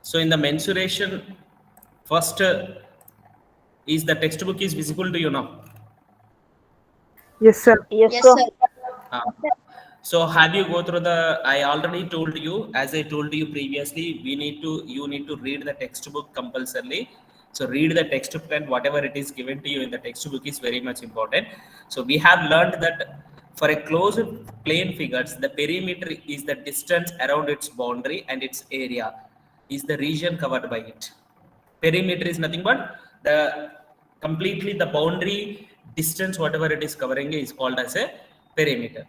So in the mensuration, first is the textbook is visible to you now? Yes, sir. Yes, sir. Ah. So have you go through the? I already told you, as I told you previously, you need to read the textbook compulsorily. So read the textbook and whatever it is given to you in the textbook is very much important. So we have learned that for a closed plane figures, the perimeter is the distance around its boundary and its area is the region covered by it. Perimeter is nothing but the completely the boundary distance, whatever it is covering is called as a perimeter.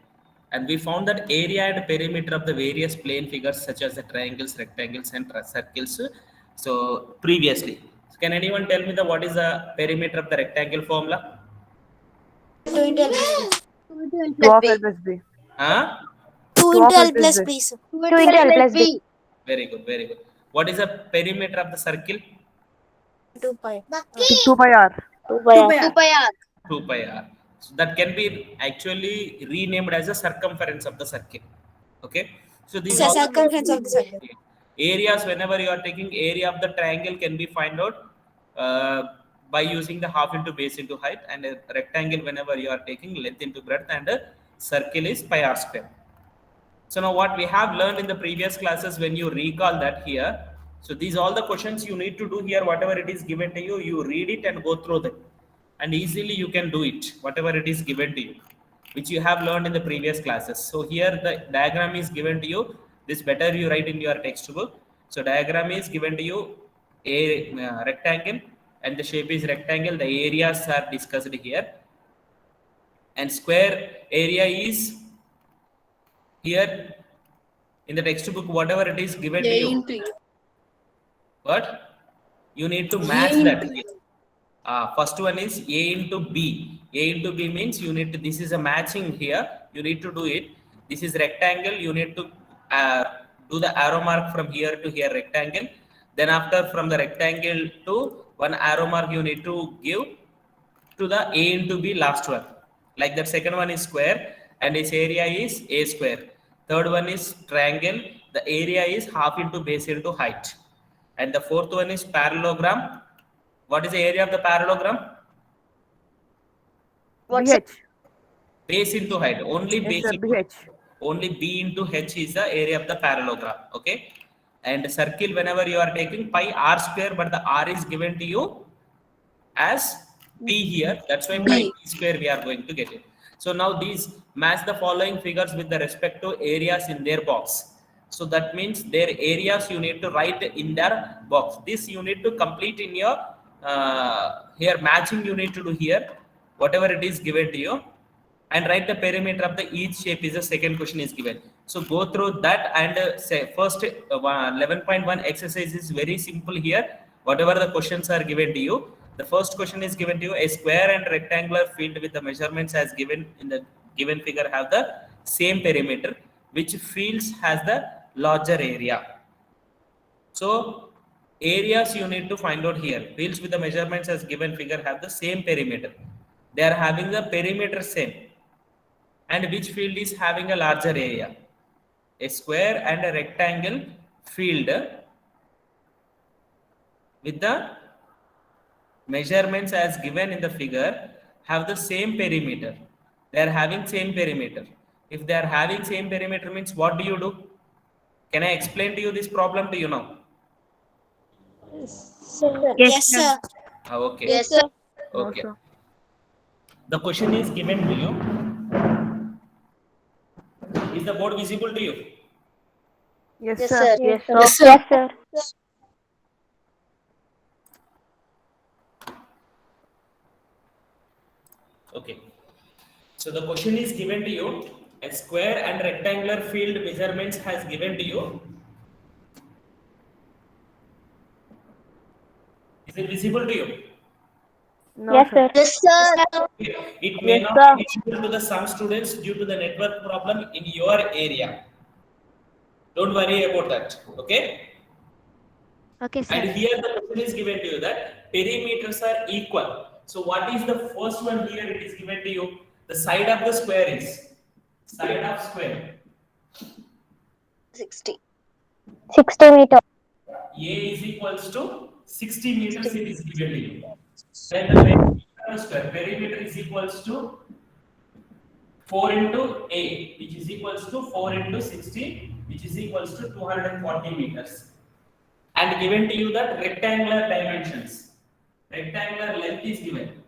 And we found that area and perimeter of the various plane figures such as the triangles, rectangles and circles. So previously, so can anyone tell me the what is the perimeter of the rectangle formula? 2 into L 2 plus of B. L plus B. Huh? 2 2 into of L L plus plus B. B, sir. 2 2 into L plus B. Very good, very good. What is the perimeter of the circle? 2 pi. 2 pi r. 2 by 2 r. pi 2 R. by r. 2 pi r. So that can be actually renamed as a circumference of the circle. Okay. So these Yes, all sir. Circumference of the circle. areas, whenever you are taking area of the triangle, can be find out uh, by using the half into base into height, and a rectangle whenever you are taking length into breadth, and a circle is pi r square. So now what we have learned in the previous classes, when you recall that here, so these all the questions you need to do here, whatever it is given to you, you read it and go through them. And easily you can do it, whatever it is given to you, which you have learned in the previous classes. So here the diagram is given to you. This better you write in your textbook. So diagram is given to you, a rectangle, and the shape is rectangle. The areas are discussed here. And square area is here in the textbook, whatever it is given to you, but you need to match that here. First one is a into b. A into b means you need to, this is a matching here, you need to do it. This is rectangle, you need to do the arrow mark from here to here, rectangle. Then after from the rectangle to one arrow mark you need to give to the a into b last one. Like that, second one is square and its area is a square. Third one is triangle, the area is half into base into height. And the fourth one is parallelogram. What is the area of the parallelogram? What's BH. Base into height. Only Yes, base sir. into BH. only b into h is the area of the parallelogram. Okay. And circle, whenever you are taking pi r square, but the r is given to you as b here. That's why pi b square we are going to get it. So now these match the following figures with the respect to areas in their box. So that means their areas you need to write in their box. This you need to complete in your here matching you need to do here, whatever it is given to you, and write the perimeter of the each shape is the second question is given. So go through that and say first 11.1 exercise is very simple here. Whatever the questions are given to you, the first question is given to you, a square and rectangular field with the measurements as given in the given figure have the same perimeter, which fields has the larger area. So areas you need to find out here. Fields with the measurements as given figure have the same perimeter. They are having the perimeter same. And which field is having a larger area? A square and a rectangle field with the measurements as given in the figure have the same perimeter. They are having same perimeter. If they are having same perimeter means what do you do? Can I explain to you this problem to you now? Yes, sir. Okay. Yes, sir. No, Okay. sir. The question is given to you. Is the board visible to you? Yes, Yes, sir. sir. Yes, sir. Yes, sir. Yes, sir. Okay. So the question is given to you. A square and rectangular field measurements has given to you. Is it visible to you? No, Yes, sir. sir. Yes, sir. It may Yes, not sir. be visible to the some students due to the network problem in your area. Don't worry about that. Okay. Okay, sir. And here the question is given to you that perimeters are equal. So what is the first one here? It is given to you. The side of the square is Side of square. 60. 60 meter. A is equals to 60 meters it is given to you. Then the perimeter of square. Perimeter is equals to 4 into A, which is equals to 4 into 60, which is equals to 240 meters. And given to you that rectangular dimensions. Rectangular length is given.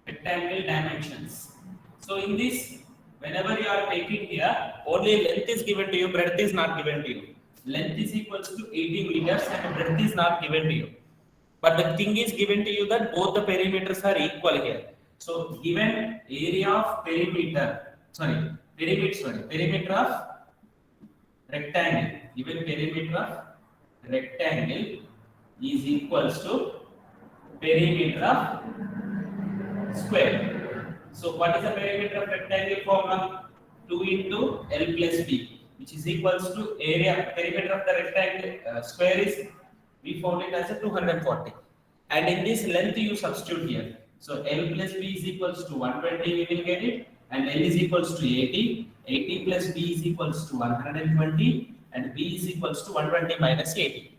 Rectangle dimensions. So in this, whenever you are taking here, only length is given to you, breadth is not given to you. Length is equals to 80 meters and breadth is not given to you. But the thing is given to you that both the perimeters are equal here. So given area of perimeter of rectangle, given perimeter of rectangle is equals to perimeter of square. So what is the perimeter of rectangle formula? 2 into L plus B, which is equals to area, perimeter of the rectangle square is, we found it as a 240. And in this length you substitute here. So L plus B is equals to 120, we will get it. And L is equals to 80. 80 plus B is equals to 120. And B is equals to 120 minus 80.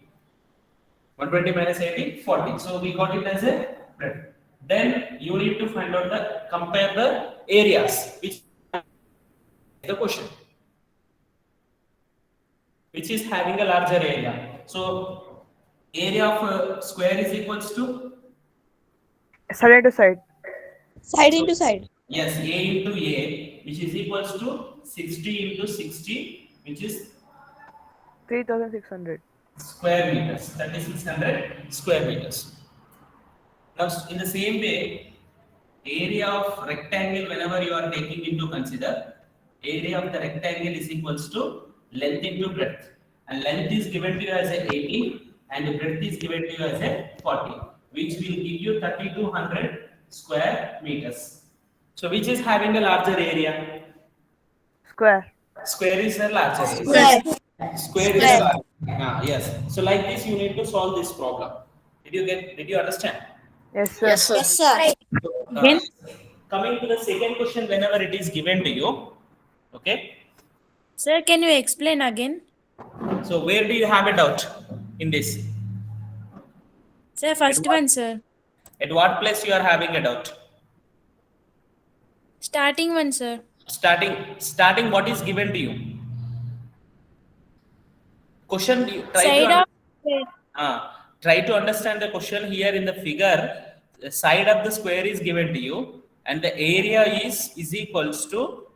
120 minus 80, 40. So we got it as a breadth. Then you need to find out compare the areas, which the question, which is having a larger area. So area of a square is equals to Side to side. Side into side. yes, A into A, which is equals to 60 into 60, which is 3,600. square meters, 3600 square meters. Now, in the same way, area of rectangle, whenever you are taking into consider, area of the rectangle is equals to length into breadth. And length is given to you as a 80 and breadth is given to you as a 40, which will give you 3200 square meters. So, which is having a larger area? Square. Square is a larger area. Square. Square is a larger. Yes. So, like this, you need to solve this problem. Did you understand? Yes, sir. Yes, sir. Uh, Coming to the second question, whenever it is given to you, okay. Sir, can you explain again? So where do you have a doubt in this? Sir, first one, sir. At what place you are having a doubt? Starting one, sir. Starting. What is given to you? Question. Try to understand the question here in the figure. The side of the square is given to you, and the area is equals to,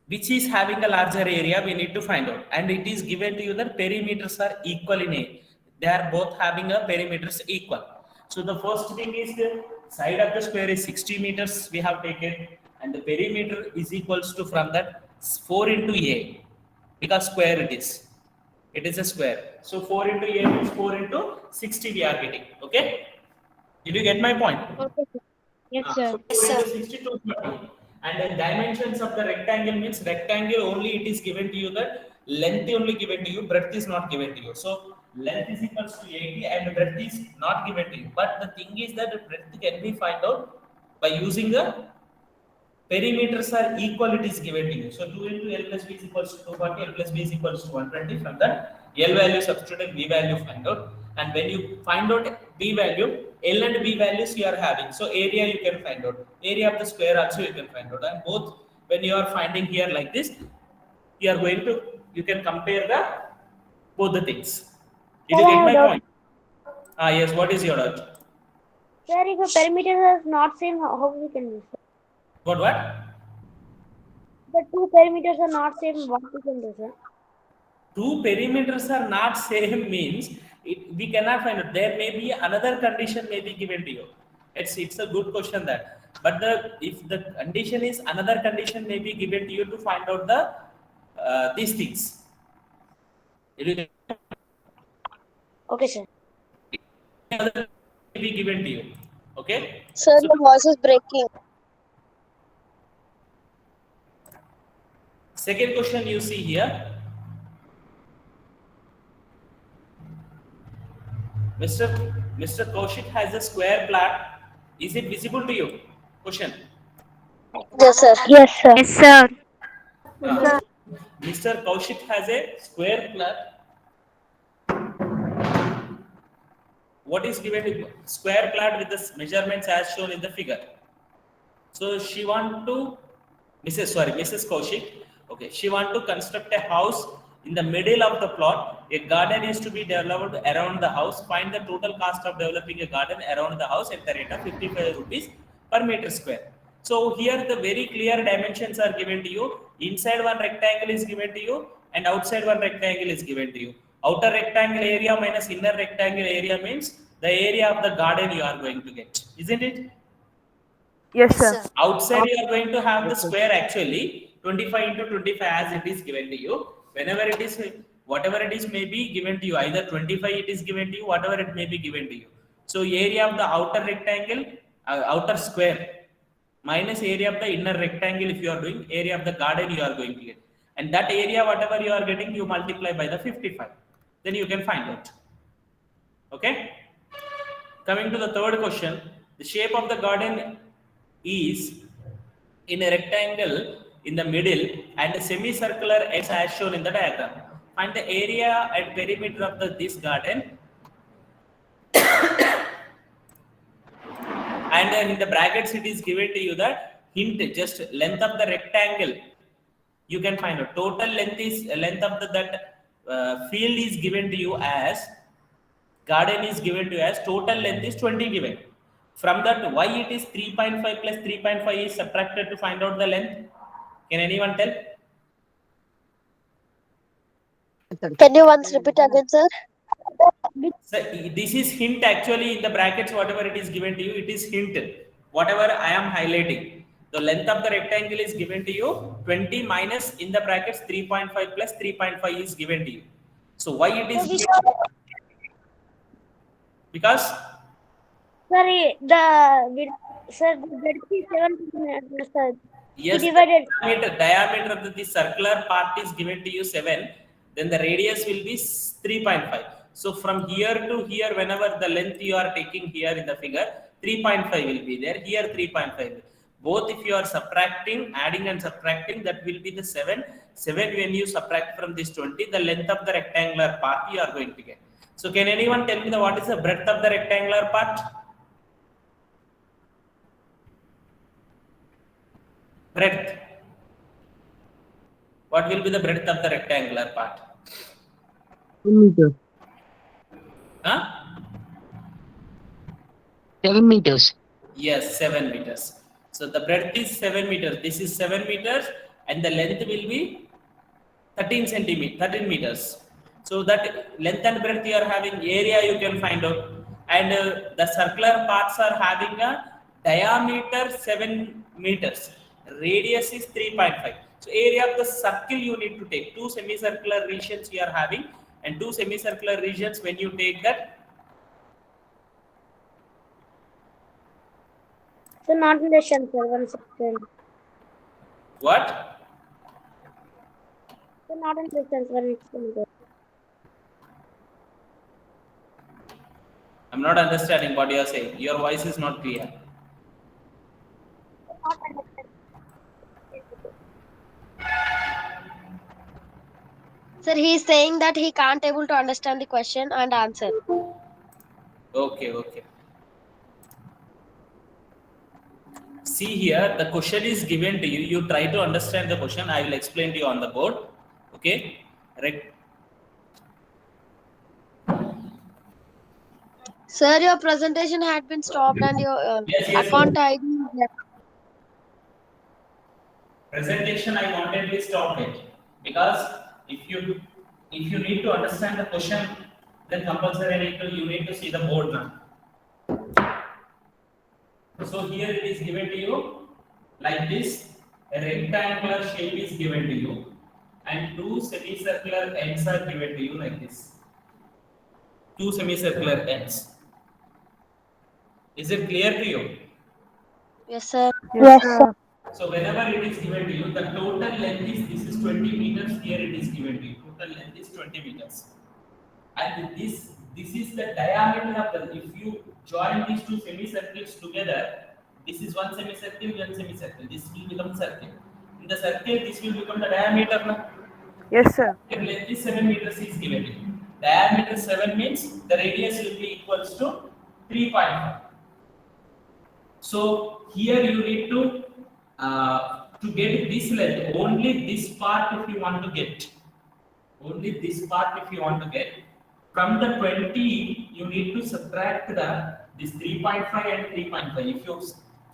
which is having a larger area, we need to find out. And it is given to you that perimeters are equal in A. They are both having a perimeters equal. So the first thing is the side of the square is 60 meters we have taken, and the perimeter is equals to from that 4 into A, because square it is. It is a square. So 4 into A means 4 into 60 we are getting. Okay? Did you get my point? Okay, sir. Yes, sir. So 4 into 60 to 40. And the dimensions of the rectangle means rectangle only it is given to you that length only given to you, breadth is not given to you. So length is equals to 80 and breadth is not given to you. But the thing is that the breadth can be found out by using the perimeters are equal, it is given to you. So 2 into L plus B is equals to 240, L plus B is equals to 120. From that, L value substitute and B value find out. And when you find out B value, L and B values you are having. So area you can find out. Area of the square also you can find out. And both, when you are finding here like this, you can compare both the things. Did you get my point? Yes, what is your doubt? Sir, if the perimeter is not same, how we can do, sir? What? The two perimeters are not same, what we can do, sir? Two perimeters are not same means we cannot find it. There may be another condition may be given to you. It's a good question that. But if the condition is another condition may be given to you to find out these things. Okay, sir. Another may be given to you. Okay. Sir, So- the voice is breaking. Second question you see here. Mr. Kaushik has a square plot. Is it visible to you? Question. Yes, sir. Yes, sir. Yes, sir. Mr. Kaushik has a square plot. What is given to square plot with the measurements as shown in the figure? So she want to, Mrs. Kaushik. Okay, she want to construct a house in the middle of the plot. A garden is to be developed around the house. Find the total cost of developing a garden around the house at the rate of 55 rupees per meter square. So here the very clear dimensions are given to you. Inside one rectangle is given to you, and outside one rectangle is given to you. Outer rectangle area minus inner rectangle area means the area of the garden you are going to get, isn't it? Yes, sir. Outside you are going to have the square actually 25 into 25 as it is given to you. Whenever it is, whatever it is may be given to you, either 25 it is given to you, whatever it may be given to you. So area of the outer rectangle, outer square minus area of the inner rectangle, if you are doing area of the garden you are going to get, and that area whatever you are getting you multiply by the 55, then you can find out. Okay, coming to the third question, the shape of the garden is in a rectangle in the middle and a semicircular edge as shown in the diagram. Find the area and perimeter of this garden, and then in the brackets it is given to you the hint, just length of the rectangle. You can find out total length is length of that field is given to you as garden is given to you as total length is 20 given. From that, why it is 3.5 plus 3.5 is subtracted to find out the length? Can anyone tell? Can you once repeat again, sir? So this is hint actually in the brackets, whatever it is given to you, it is hint. Whatever I am highlighting, the length of the rectangle is given to you 20 minus in the brackets 3.5 plus 3.5 is given to you. So why it is given? Because Sorry, the width is 7 sir. yes, He divided. diameter of the circular part is given to you 7, then the radius will be 3.5. So from here to here, whenever the length you are taking here in the figure, 3.5 will be there, here 3.5. Both if you are subtracting, adding and subtracting, that will be the 7. 7 when you subtract from this 20, the length of the rectangular part you are going to get. So can anyone tell me what is the breadth of the rectangular part? Breadth. What will be the breadth of the rectangular part? 7 meters. Huh? 7 meters. Yes, 7 meters. So the breadth is 7 meters. This is 7 meters, and the length will be 13 meters. So that length and breadth you are having, area you can find out, and the circular parts are having a diameter 7 meters. Radius is 3.5. So area of the circle you need to take. Two semicircular regions you are having, and two semicircular regions when you take that. So not in the shed, sir. 1 second. What? So not in the sense 1 second. I'm not understanding what you are saying. Your voice is not clear. Sir, he is saying that he can't able to understand the question and answer. Okay, okay. See here, the question is given to you. You try to understand the question. I will explain to you on the board. Okay. Sir, your presentation had been stopped and your Yes. account ID is left. Presentation I wanted to stop it because if you need to understand the question, then compulsory you need to see the board now. So here it is given to you like this. A rectangular shape is given to you, and two semicircular ends are given to you like this. Two semicircular ends. Is it clear to you? Yes, sir. Yes, sir. So whenever it is given to you, the total length is, this is 20 meters. Here it is given to you. Total length is 20 meters, and this is the diameter of the. If you join these two semicircles together, This is one semicircle, one semicircle. This will become circle. In the circle, this will become the diameter. Na? Yes, sir. If length is 7 meters is given. Diameter 7 means the radius will be equals to 3.5. So here you need to get this length, only this part if you want to get. Only this part if you want to get. From the 20, you need to subtract this 3.5 and 3.5. If you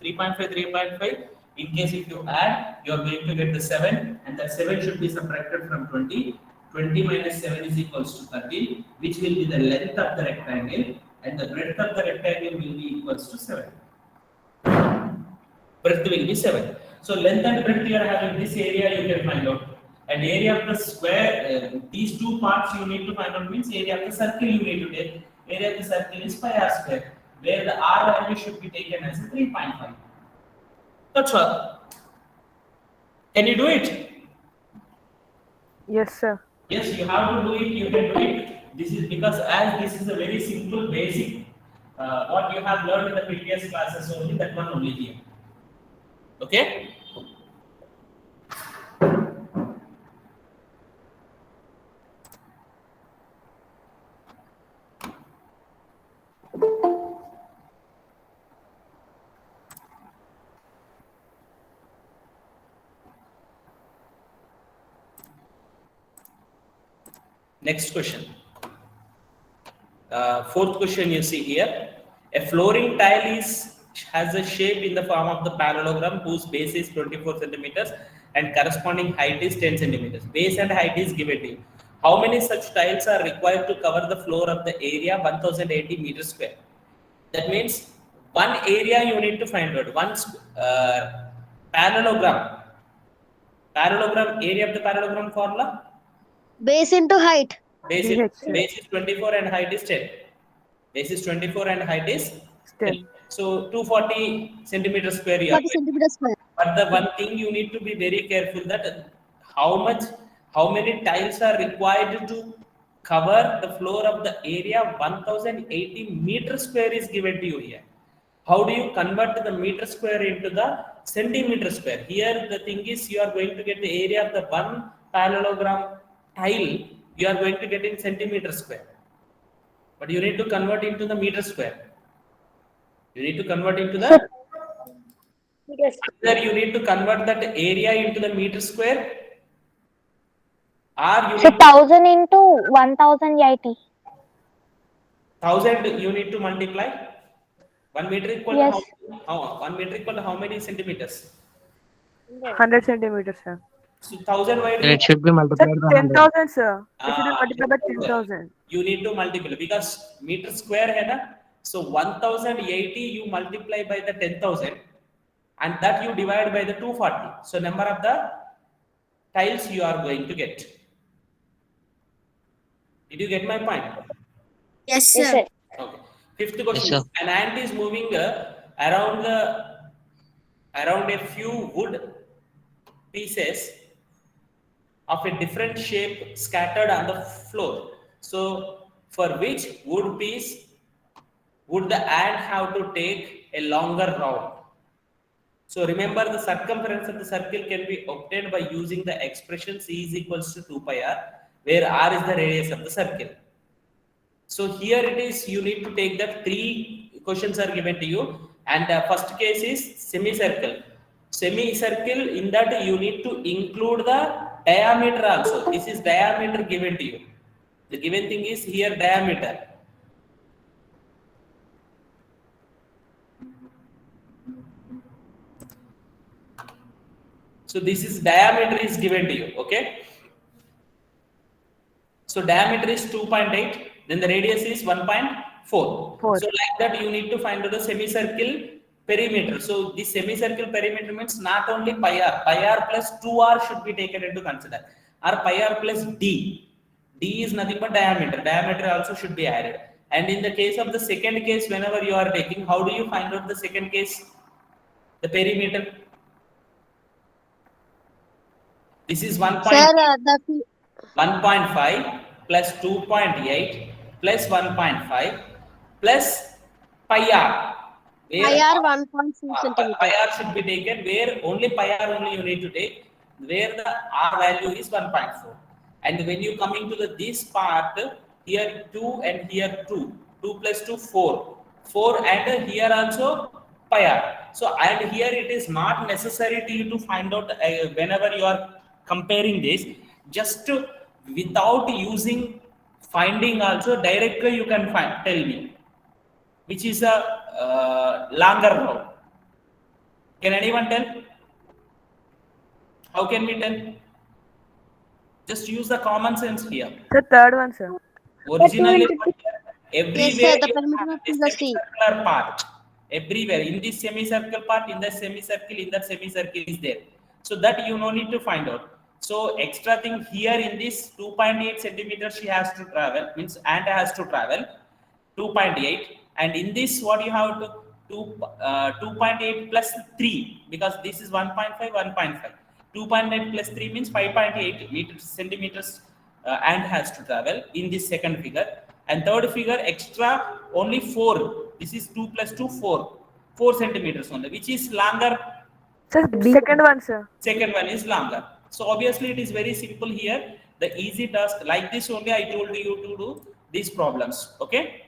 3.5, 3.5, in case if you add, you are going to get the 7, and that 7 should be subtracted from 20. 20 minus 7 is equals to 13, which will be the length of the rectangle, and the breadth of the rectangle will be equals to 7. Breadth will be 7. So length and breadth you are having, this area you can find out. And area of the square, these two parts you need to find out means area of the circle you need to take. Area of the circle is pi r square, where the r value should be taken as 3.5. That's all. Can you do it? Yes, sir. Yes, you have to do it. You can do it. This is because as this is a very simple basic, what you have learned in the previous classes only, that one only here. Okay. Next question. Fourth question you see here. A flooring tile has a shape in the form of the parallelogram whose base is 24 centimeters and corresponding height is 10 centimeters. Base and height is given to you. How many such tiles are required to cover the floor of the area 1080 meters square? That means one area you need to find out. One parallelogram. Parallelogram, area of the parallelogram formula? Base into height. Base BH, sir. is 24 and height is 10. Base is 24 and height is 10. So 240 centimeters square. 40 centimeters square. But the one thing you need to be very careful that how many tiles are required to cover the floor of the area 1080 meters square is given to you here. How do you convert the meter square into the centimeter square? Here the thing is you are going to get the area of the one parallelogram tile, you are going to get in centimeter square. But you need to convert into the meter square. You need to convert into the either you need to convert that area into the meter square, or you So need 1000 into 1080. 1000 you need to multiply. 1 meter equal Yes. to how 1 meter equal to how many centimeters? 100 centimeters, sir. So 1000 why do It should be Sir, multiplied by 100. 10,000, sir. It should be Ah, multiplied by 10,000. you need to multiply because meter square hai na, so 1080 you multiply by the 10,000 and that you divide by the 240, so number of the tiles you are going to get. Did you get my point? Yes, Yes, sir. sir. Okay. Fifth question. Yes, sir. An ant is moving around a few wood pieces of a different shape scattered on the floor. So, for which wood piece would the ant have to take a longer round? So, remember the circumference of the circle can be obtained by using the expression C is equals to 2 pi r, where r is the radius of the circle. So here it is, you need to take that three questions are given to you, and the first case is semicircle. Semicircle, in that you need to include the diameter also. This is diameter given to you. The given thing is here diameter. So this is diameter is given to you, okay? So diameter is 2.8, then the radius is 1.4. Four. So like that you need to find out the semicircle perimeter. So this semicircle perimeter means not only pi r plus 2r should be taken into consider, or pi r plus d. D is nothing but diameter. Diameter also should be added. And in the case of the second case, whenever you are taking, how do you find out the second case? The perimeter. This is 1.5 plus 2.8 plus 1.5 plus pi r. Pi where r 1.4 centimeter. pi r should be taken, where only pi r only you need to take, where the r value is 1.4. And when you coming to the this part, here 2 and here 2, 2 plus 2 4, 4 and here also pi r. So and here it is not necessary to you to find out whenever you are comparing this, just to, without using finding also directly you can find, tell me which is a longer route. Can anyone tell? How can we tell? Just use the common sense here. Sir, third one, sir. Originally, Yes, everywhere sir. The you perimeter have of a the sea. semicircular part. Everywhere in this semicircle part, in the semicircle, in that semicircle is there. So that you no need to find out. So extra thing here in this 2.8 centimeters she has to travel, means and has to travel 2.8, and in this what you have to 2.8 plus 3, because this is 1.5 1.5, 2.8 plus 3 means 5.8 meters centimeters, and has to travel in this second figure. And third figure extra only 4, this is 2 plus 2 4, 4 centimeters only, which is longer. Sir, second one, sir. Second one is longer. So obviously it is very simple here. The easy task like this only I told you to do these problems. Okay.